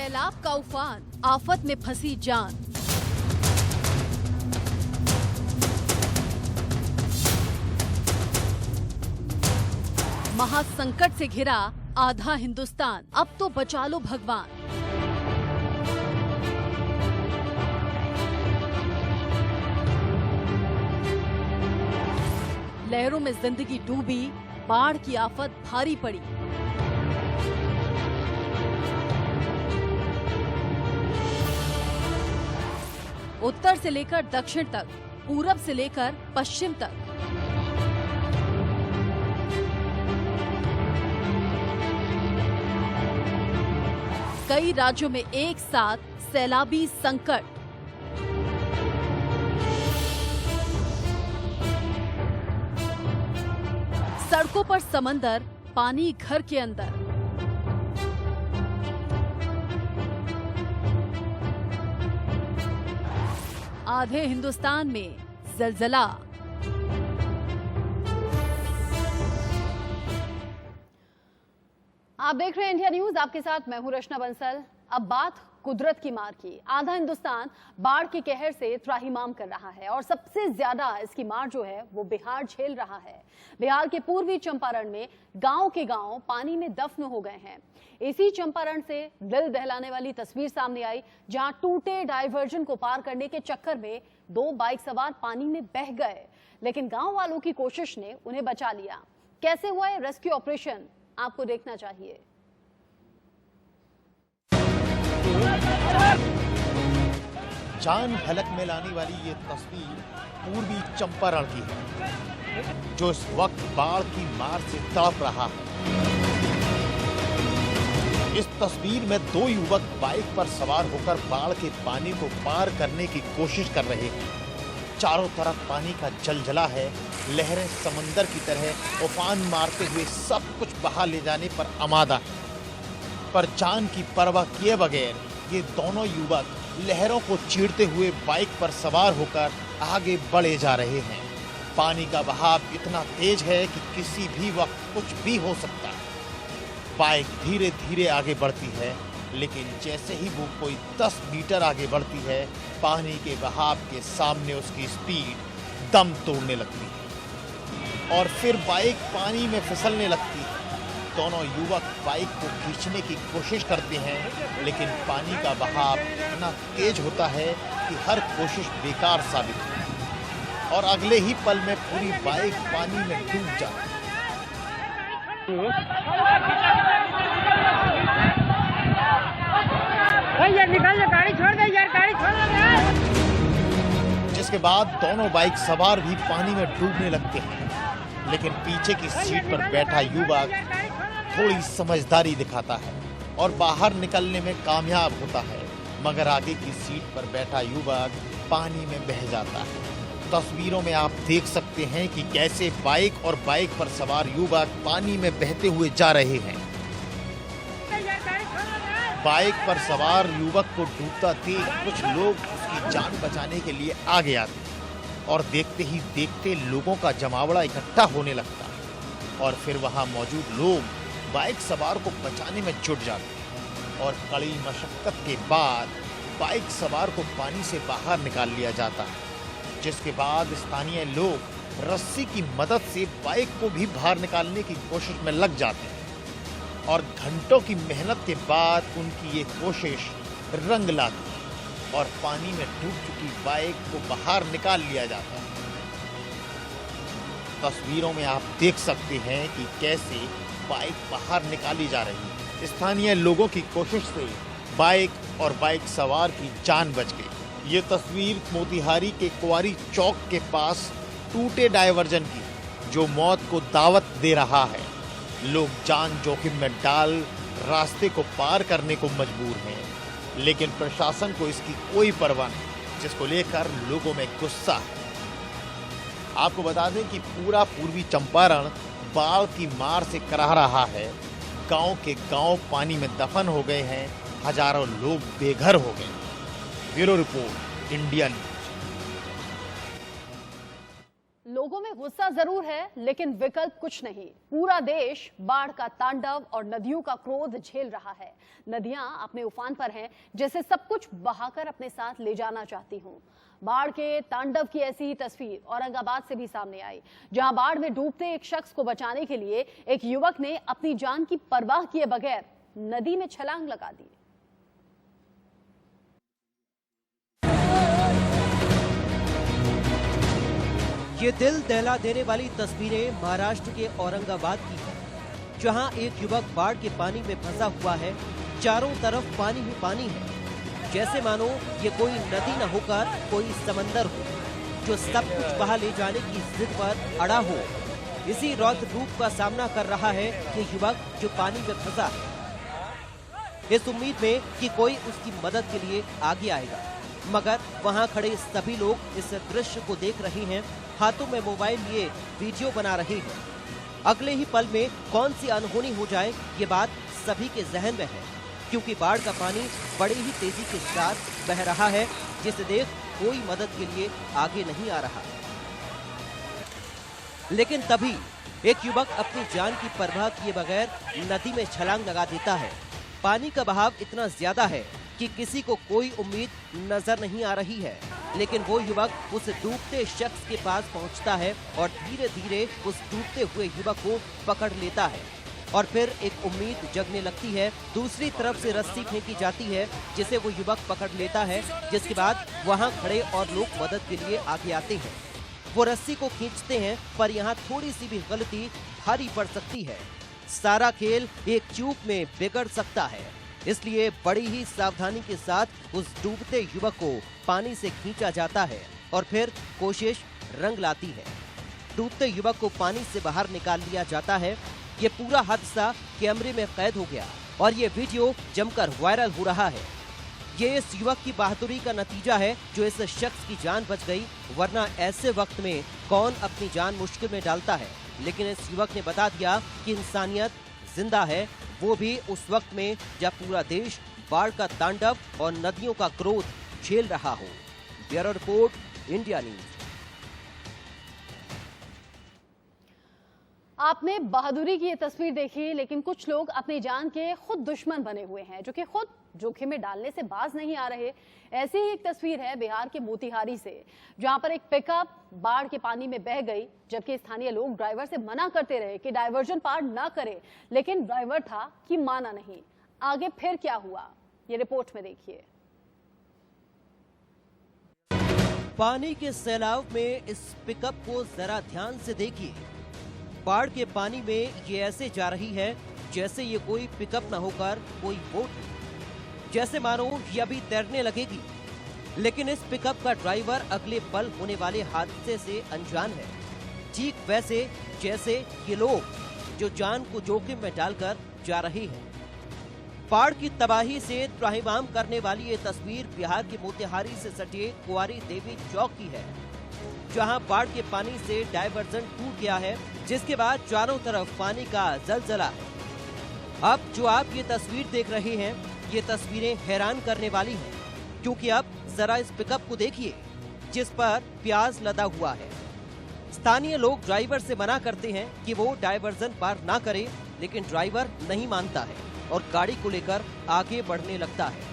सैलाब का उफान, आफत में फंसी जान। महासंकट से घिरा आधा हिंदुस्तान, अब तो बचा लो भगवान। लहरों में जिंदगी डूबी, बाढ़ की आफत भारी पड़ी। उत्तर से लेकर दक्षिण तक, पूरब से लेकर पश्चिम तक। कई राज्यों में एक साथ सैलाबी संकट। सड़कों पर समंदर, पानी घर के अंदर। आधे हिंदुस्तान में जलजला। आप देख रहे हैं इंडिया न्यूज, आपके साथ मैं हूं रचना बंसल। अब बात कुदरत की मार की। आधा हिंदुस्तान बाढ़ के कहर से त्राहिमाम कर रहा है और सबसे ज्यादा इसकी मार जो है वो बिहार झेल रहा है। बिहार के पूर्वी चंपारण में गांव के गांव पानी में दफन हो गए हैं। इसी चंपारण से दिल दहलाने वाली तस्वीर सामने आई, जहां टूटे डायवर्जन को पार करने के चक्कर में 2 बाइक सवार पानी में बह गए, लेकिन गांव वालों की कोशिश ने उन्हें बचा लिया। कैसे हुआ ये रेस्क्यू ऑपरेशन, आपको देखना चाहिए। जान हलक में लाने वाली ये तस्वीर पूर्वी चंपारण की है, जो इस वक्त बाढ़ की मार से तड़प रहा है। इस तस्वीर में 2 युवक बाइक पर सवार होकर बाढ़ के पानी को पार करने की कोशिश कर रहे हैं। चारों तरफ पानी का जलजला है, लहरें समंदर की तरह उफान मारते हुए सब कुछ बहा ले जाने पर आमादा है। पर जान की परवाह किए बगैर ये दोनों युवक लहरों को चीरते हुए बाइक पर सवार होकर आगे बढ़े जा रहे हैं। पानी का बहाव इतना तेज है कि किसी भी वक्त कुछ भी हो सकता है। बाइक धीरे धीरे आगे बढ़ती है, लेकिन जैसे ही वो कोई 10 मीटर आगे बढ़ती है, पानी के बहाव के सामने उसकी स्पीड दम तोड़ने लगती है और फिर बाइक पानी में फिसलने लगती है। दोनों युवक बाइक को खींचने की कोशिश करते हैं, लेकिन पानी का बहाव इतना तेज होता है कि हर कोशिश बेकार साबित होती है और अगले ही पल में पूरी बाइक पानी में डूब जाती है। यार निकाल दे, गाड़ी छोड़ दे यार, गाड़ी छोड़ दे यार। जिसके बाद दोनों बाइक सवार भी पानी में डूबने लगते हैं, लेकिन पीछे की सीट पर बैठा युवक थोड़ी समझदारी दिखाता है और बाहर निकलने में कामयाब होता है, मगर आगे की सीट पर बैठा युवक पानी में बह जाता है। तस्वीरों में आप देख सकते हैं कि कैसे बाइक और बाइक पर सवार युवक पानी में बहते हुए जा रहे हैं। बाइक पर सवार युवक को डूबता देख कुछ लोग उसकी जान बचाने के लिए आगे आते और देखते ही देखते लोगों का जमावड़ा इकट्ठा होने लगता है और फिर वहां मौजूद लोग बाइक सवार को बचाने में जुट जाते हैं और कड़ी मशक्कत के बाद बाइक सवार को पानी से बाहर निकाल लिया जाता है, जिसके बाद स्थानीय लोग रस्सी की मदद से बाइक को भी बाहर निकालने की कोशिश में लग जाते हैं और घंटों की मेहनत के बाद उनकी ये कोशिश रंग लाती है और पानी में डूब चुकी बाइक को बाहर निकाल लिया जाता है। तस्वीरों में आप देख सकते हैं कि कैसे बाइक बाहर निकाली जा रही है। स्थानीय लोगों की कोशिश से बाइक और बाइक सवार की जान बच गई। ये तस्वीर मोतिहारी के कुंवारी चौक के पास टूटे डायवर्जन की, जो मौत को दावत दे रहा है। लोग जान जोखिम में डाल रास्ते को पार करने को मजबूर हैं, लेकिन प्रशासन को इसकी कोई परवाह नहीं, जिसको लेकर लोगों में गुस्सा है। आपको बता दें कि पूरा पूर्वी चंपारण बाढ़ की मार से कराह रहा है। गांव के गांव पानी में दफन हो गए हैं, हजारों लोग बेघर हो गए। Bureau report, India news. लोगों में गुस्सा जरूर है, लेकिन विकल्प कुछ नहीं। पूरा देश बाढ़ का तांडव और नदियों का क्रोध झेल रहा है। नदियां अपने उफान पर हैं, जैसे सब कुछ बहाकर अपने साथ ले जाना चाहती हूं। बाढ़ के तांडव की ऐसी ही तस्वीर औरंगाबाद से भी सामने आई, जहां बाढ़ में डूबते एक शख्स को बचाने के लिए एक युवक ने अपनी जान की परवाह किए बगैर नदी में छलांग लगा दी। ये दिल दहला देने वाली तस्वीरें महाराष्ट्र के औरंगाबाद की हैं, जहां एक युवक बाढ़ के पानी में फंसा हुआ है। चारों तरफ पानी ही पानी है, जैसे मानो ये कोई नदी न होकर कोई समंदर हो, जो सब कुछ बहा ले जाने की जिद पर अड़ा हो। इसी रौद्र रूप का सामना कर रहा है ये युवक, जो पानी में फंसा है, इस उम्मीद में कि कोई उसकी मदद के लिए आगे आएगा। मगर वहां खड़े सभी लोग इस दृश्य को देख रहे हैं, हाथों में मोबाइल लिए वीडियो बना रहे हैं। अगले ही पल में कौन सी अनहोनी हो जाए, ये बात सभी के जहन में है, क्योंकि बाढ़ का पानी बड़ी ही तेजी के साथ बह रहा है, जिसे देख कोई मदद के लिए आगे नहीं आ रहा। लेकिन तभी एक युवक अपनी जान की परवाह किए बगैर नदी में छलांग लगा देता है। पानी का बहाव इतना ज्यादा है कि किसी को कोई उम्मीद नजर नहीं आ रही है, लेकिन वो युवक उस डूबते शख्स के पास पहुंचता है और धीरे धीरे उस डूबते हुए युवक को पकड़ लेता है। और फिर एक उम्मीद जगने लगती है। दूसरी तरफ से रस्सी फेंकी जाती है, जिसे वो युवक पकड़ लेता है, जिसके बाद वहां खड़े और लोग मदद के लिए आगे आते हैं। वो रस्सी को खींचते हैं, पर यहाँ थोड़ी सी भी गलती भारी पड़ सकती है। सारा खेल एक चूक में बिगड़ सकता है, इसलिए बड़ी ही सावधानी के साथ उस डूबते युवक को पानी से खींचा जाता है और फिर कोशिश रंग लाती है। डूबते युवक को पानी से बाहर निकाल लिया जाता है। ये पूरा हादसा कैमरे में कैद हो गया और ये वीडियो जमकर वायरल हो रहा है। ये इस युवक की बहादुरी का नतीजा है, जो इस शख्स की जान बच गई, वरना ऐसे वक्त में कौन अपनी जान मुश्किल में डालता है। लेकिन इस युवक ने बता दिया कि इंसानियत जिंदा है, वो भी उस वक्त में जब पूरा देश बाढ़ का तांडव और नदियों का क्रोध झेल रहा हो। Bureau report, India news. आपने बहादुरी की ये तस्वीर देखी, लेकिन कुछ लोग अपनी जान के खुद दुश्मन बने हुए हैं, जो कि खुद जोखिम में डालने से बाज नहीं आ रहे। ऐसी ही एक तस्वीर है बिहार के मोतिहारी से, जहां पर एक पिकअप बाढ़ के पानी में बह गई, जबकि स्थानीय लोग ड्राइवर से मना करते रहे कि डायवर्जन पार ना करे, लेकिन ड्राइवर था कि माना नहीं। आगे फिर क्या हुआ, ये रिपोर्ट में देखिए। पानी के सैलाब में इस पिकअप को जरा ध्यान से देखिए। बाढ़ के पानी में ये ऐसे जा रही है जैसे ये कोई पिकअप न होकर कोई बोट हो, जैसे मानो ये अभी तैरने लगेगी। लेकिन इस पिकअप का ड्राइवर अगले पल होने वाले हादसे से अनजान है, ठीक वैसे जैसे ये लोग जो जान को जोखिम में डालकर जा रहे हैं। बाढ़ की तबाही से त्राहिमाम करने वाली ये तस्वीर बिहार के मोतिहारी से सटे कुंवारी देवी चौक की है, जहां बाढ़ के पानी से डायवर्जन टूट गया है, जिसके बाद चारों तरफ पानी का जलजला है। अब जो आप ये तस्वीर देख रहे हैं, ये तस्वीरें हैरान करने वाली हैं, क्योंकि अब जरा इस पिकअप को देखिए, जिस पर प्याज लदा हुआ है। स्थानीय लोग ड्राइवर से मना करते हैं कि वो डायवर्जन पार ना करे, लेकिन ड्राइवर नहीं मानता है और गाड़ी को लेकर आगे बढ़ने लगता है।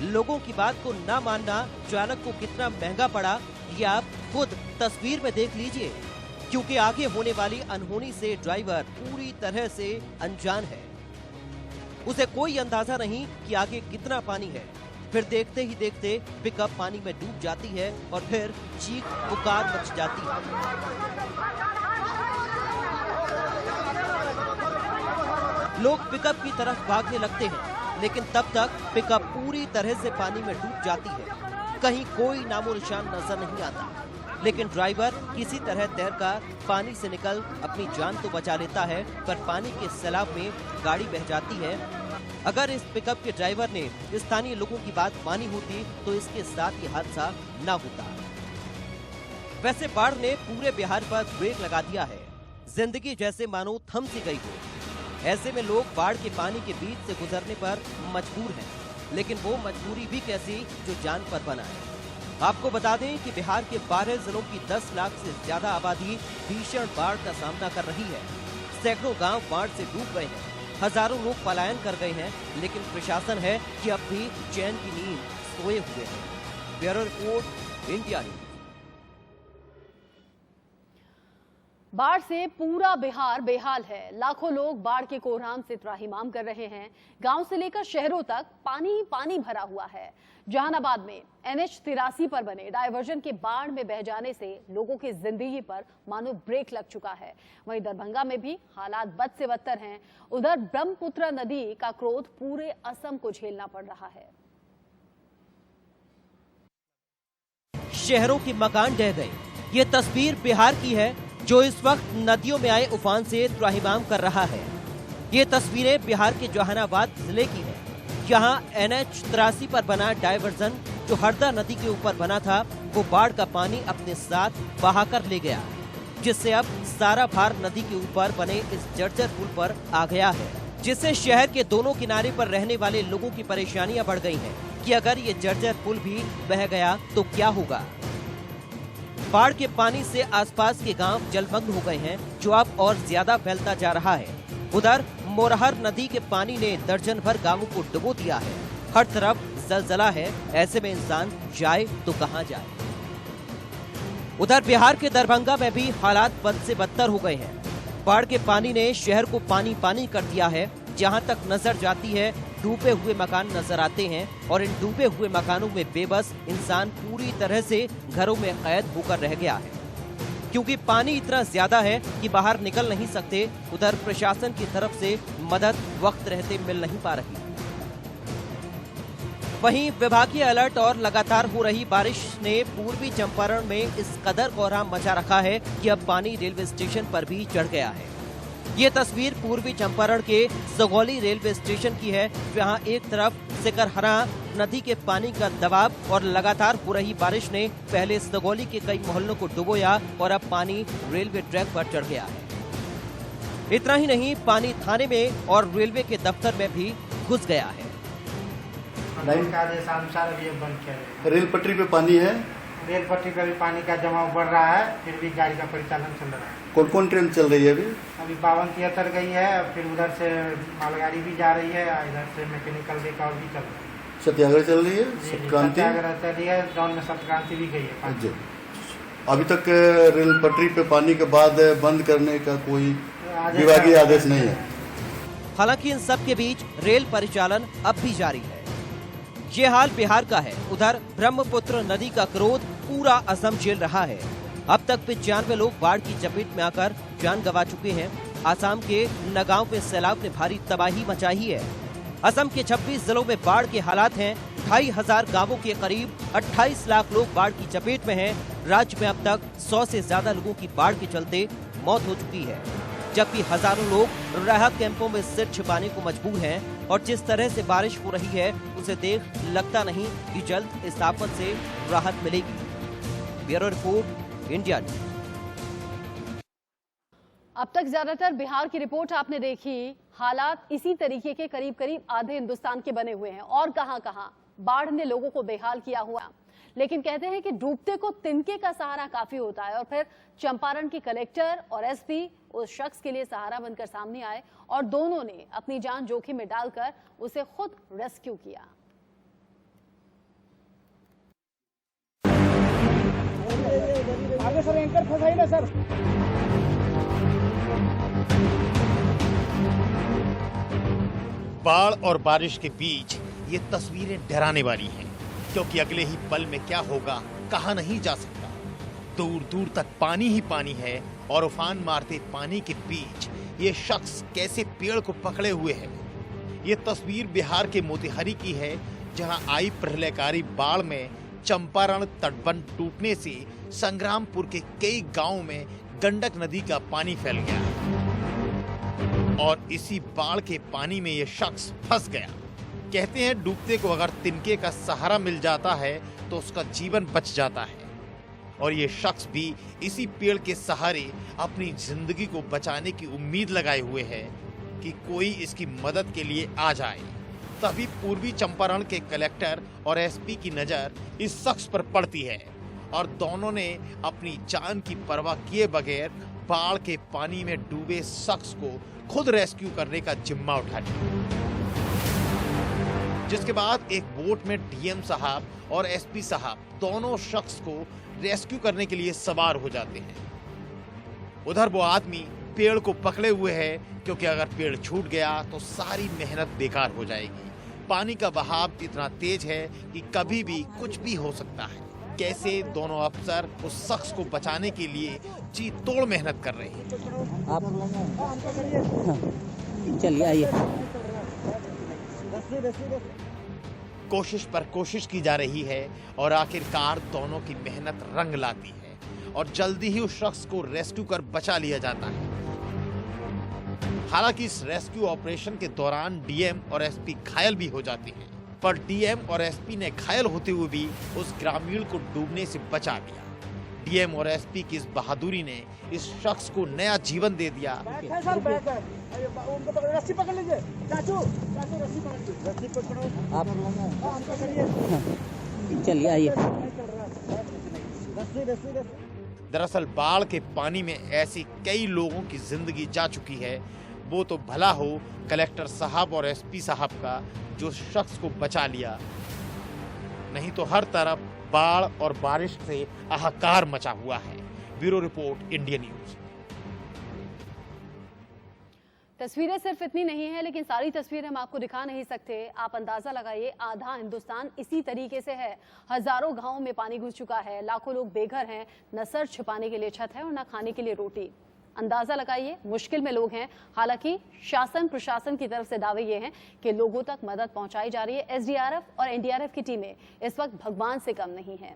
लोगों की बात को ना मानना चालक को कितना महंगा पड़ा, ये आप खुद तस्वीर में देख लीजिए, क्योंकि आगे होने वाली अनहोनी से ड्राइवर पूरी तरह से अनजान है। उसे कोई अंदाजा नहीं कि आगे कितना पानी है। फिर देखते ही देखते पिकअप पानी में डूब जाती है और फिर चीख पुकार मच जाती है। लोग पिकअप की तरफ भागने लगते हैं, लेकिन तब तक पिकअप पूरी तरह से पानी में डूब जाती है। कहीं कोई नामो निशान नजर नहीं आता, लेकिन ड्राइवर किसी तरह तैरकर पानी से निकल अपनी जान तो बचा लेता है, पर पानी के सैलाब में गाड़ी बह जाती है। अगर इस पिकअप के ड्राइवर ने स्थानीय लोगों की बात मानी होती तो इसके साथ ये हादसा न होता। वैसे बाढ़ ने पूरे बिहार पर ब्रेक लगा दिया है, जिंदगी जैसे मानो थम सी गई हो। ऐसे में लोग बाढ़ के पानी के बीच से गुजरने पर मजबूर हैं, लेकिन वो मजबूरी भी कैसी जो जान पर बना है। आपको बता दें कि बिहार के 12 जिलों की 10 लाख से ज्यादा आबादी भीषण बाढ़ का सामना कर रही है। सैकड़ों गांव बाढ़ से डूब गए हैं, हजारों लोग पलायन कर गए हैं, लेकिन प्रशासन है कि अब भी चैन की नींद सोए हुए हैं। Bureau report, India news. बाढ़ से पूरा बिहार बेहाल है। लाखों लोग बाढ़ के कोहराम से त्राहिमाम कर रहे हैं। गांव से लेकर शहरों तक पानी ही पानी भरा हुआ है। जहानाबाद में NH-83 पर बने डायवर्जन के बाढ़ में बह जाने से लोगों की जिंदगी पर मानो ब्रेक लग चुका है। वहीं दरभंगा में भी हालात बद से बदतर हैं। उधर ब्रह्मपुत्र नदी का क्रोध पूरे असम को झेलना पड़ रहा है। शहरों के मकान ढह गए। ये तस्वीर बिहार की है, जो इस वक्त नदियों में आए उफान से त्राहिमाम कर रहा है। ये तस्वीरें बिहार के जहानाबाद जिले की है। यहाँ NH-83 पर बना डायवर्जन जो हरदा नदी के ऊपर बना था, वो बाढ़ का पानी अपने साथ बहाकर ले गया, जिससे अब सारा भार नदी के ऊपर बने इस जर्जर पुल पर आ गया है, जिससे शहर के दोनों किनारे पर रहने वाले लोगों की परेशानियां बढ़ गई हैं कि अगर ये जर्जर पुल भी बह गया तो क्या होगा। बाढ़ के पानी से आसपास के गांव जलमग्न हो गए हैं, जो अब और ज्यादा फैलता जा रहा है। उधर मोरहर नदी के पानी ने दर्जन भर गांवों को डुबो दिया है। हर तरफ जलजला है, ऐसे में इंसान जाए तो कहां जाए। उधर बिहार के दरभंगा में भी हालात बद से बदतर हो गए हैं। बाढ़ के पानी ने शहर को पानी पानी कर दिया है। जहां तक नजर जाती है, डूबे हुए मकान नजर आते हैं और इन डूबे हुए मकानों में बेबस इंसान पूरी तरह से घरों में कैद होकर रह गया है, क्योंकि पानी इतना ज्यादा है कि बाहर निकल नहीं सकते। उधर प्रशासन की तरफ से मदद वक्त रहते मिल नहीं पा रही। वहीं विभागीय अलर्ट और लगातार हो रही बारिश ने पूर्वी चंपारण में इस कदर कोहराम मचा रखा है कि अब पानी रेलवे स्टेशन पर भी चढ़ गया है। ये तस्वीर पूर्वी चंपारण के सगौली रेलवे स्टेशन की है, जहां एक तरफ सिकरहरा नदी के पानी का दबाव और लगातार हो रही बारिश ने पहले सगौली के कई मोहल्लों को डुबोया और अब पानी रेलवे ट्रैक पर चढ़ गया है। इतना ही नहीं, पानी थाने में और रेलवे के दफ्तर में भी घुस गया है। लाइन का आदेशानुसार अभी बंद किया गया। रेल पटरी पे पानी है, रेल पटरी पर भी पानी का जमाव बढ़ रहा है, फिर भी गाड़ी का परिचालन चल रहा है। कौन कौन ट्रेन चल रही है अभी? अभी 5273 गई है, फिर उधर से मालगाड़ी भी जा रही है, इधर से मैकेनिकल रिक्शा भी चल रहा है। सत्याग्रह चल रही है, सत्क्रांति सत्याग्रह चल रही है, डाउन में सत्क्रांति भी गई है। जी। अभी तक रेल पटरी पे पानी के बाद बंद करने का कोई विभागीय आदेश नहीं है। हालांकि इन सब के बीच रेल परिचालन अब भी जारी है। ये हाल बिहार का है। उधर ब्रह्मपुत्र नदी का क्रोध पूरा असम झेल रहा है। अब तक 95 लोग बाढ़ की चपेट में आकर जान गंवा चुके हैं। असम के नगांव में सैलाब ने भारी तबाही मचाई है। असम के 26 जिलों में बाढ़ के हालात हैं। 2500 गांवों के करीब 28 लाख लोग बाढ़ की चपेट में हैं। राज्य में अब तक 100 से ज्यादा लोगों की बाढ़ के चलते मौत हो चुकी है, जबकि हजारों लोग राहत कैंपों में सिर छिपाने को मजबूर हैं। और जिस तरह से बारिश हो रही है, उसे देख लगता नहीं कि जल्द इस आफत से राहत मिलेगी। Bureau report, India news. अब तक ज्यादातर बिहार की रिपोर्ट आपने देखी। हालात इसी तरीके के करीब करीब आधे हिंदुस्तान के बने हुए हैं और कहां-कहां बाढ़ ने लोगों को बेहाल किया हुआ। लेकिन कहते हैं कि डूबते को तिनके का सहारा काफी होता है और फिर चंपारण की कलेक्टर और SP उस शख्स के लिए सहारा बनकर सामने आए और दोनों ने अपनी जान जोखिम में डालकर उसे खुद रेस्क्यू किया। आगे सर, एंकर फंसाई ना सर। बाढ़ और बारिश के बीच ये तस्वीरें डराने वाली हैं, क्योंकि अगले ही पल में क्या होगा कहा नहीं जा सकता। दूर दूर तक पानी ही पानी है और उफान मारते पानी के बीच ये शख्स कैसे पेड़ को पकड़े हुए है। ये तस्वीर बिहार के मोतिहारी की है, जहां आई प्रलयकारी बाढ़ में चंपारण तटबंध टूटने से संग्रामपुर के कई गांवों में गंडक नदी का पानी फैल गया और इसी बाढ़ के पानी में ये शख्स फंस गया। कहते हैं डूबते को अगर तिनके का सहारा मिल जाता है तो उसका जीवन बच जाता है, और ये शख्स भी इसी पेड़ के सहारे अपनी जिंदगी को बचाने की उम्मीद लगाए हुए है कि कोई इसकी मदद के लिए आ जाए। तभी पूर्वी चंपारण के कलेक्टर और एसपी की नजर इस शख्स पर पड़ती है और दोनों ने अपनी जान की परवाह किए बगैर बाढ़ के पानी में डूबे शख्स को खुद रेस्क्यू करने का जिम्मा उठा लिया। जिसके बाद एक बोट में डीएम साहब और एसपी साहब दोनों शख्स को रेस्क्यू करने के लिए सवार हो जाते हैं। उधर वो आदमी पेड़ को पकड़े हुए है क्योंकि अगर पेड़ छूट गया तो सारी मेहनत बेकार हो जाएगी। पानी का बहाव इतना तेज है कि कभी भी कुछ भी हो सकता है। कैसे दोनों अफसर उस शख्स को बचाने के लिए जी तोड़ मेहनत कर रहे हैं। चलिए आइए। कोशिश पर कोशिश की जा रही है और आखिरकार दोनों की मेहनत रंग लाती है और जल्दी ही उस शख्स को रेस्क्यू कर बचा लिया जाता है। हालांकि इस रेस्क्यू ऑपरेशन के दौरान डीएम और एसपी घायल भी हो जाते हैं, पर डीएम और एसपी ने घायल होते हुए भी उस ग्रामीण को डूबने से बचा लिया। डीएम और एसपी की इस बहादुरी ने इस शख्स को नया जीवन दे दिया। रस्सी पकड़ लीजिए चाचू, रस्सी पकड़ो आप। चलिए आइए। दरअसल बाढ़ के पानी में ऐसी कई लोगों की जिंदगी जा चुकी है। वो तो भला हो कलेक्टर साहब और एसपी साहब का जो शख्स को बचा लिया, नहीं तो हर तरफ बाढ़ और बारिश से हाहाकार मचा हुआ है। Bureau report, India news. तस्वीरें सिर्फ इतनी नहीं है, लेकिन सारी तस्वीरें हम आपको दिखा नहीं सकते। आप अंदाजा लगाइए, आधा हिंदुस्तान इसी तरीके से है। हजारों गांवों में पानी घुस चुका है, लाखों लोग बेघर हैं, न सर छिपाने के लिए छत है और न खाने के लिए रोटी। अंदाजा लगाइए, मुश्किल में लोग हैं। हालांकि शासन प्रशासन की तरफ से दावे ये हैं कि लोगों तक मदद पहुंचाई जा रही है। एसडीआरएफ और एनडीआरएफ की टीमें इस वक्त भगवान से कम नहीं है।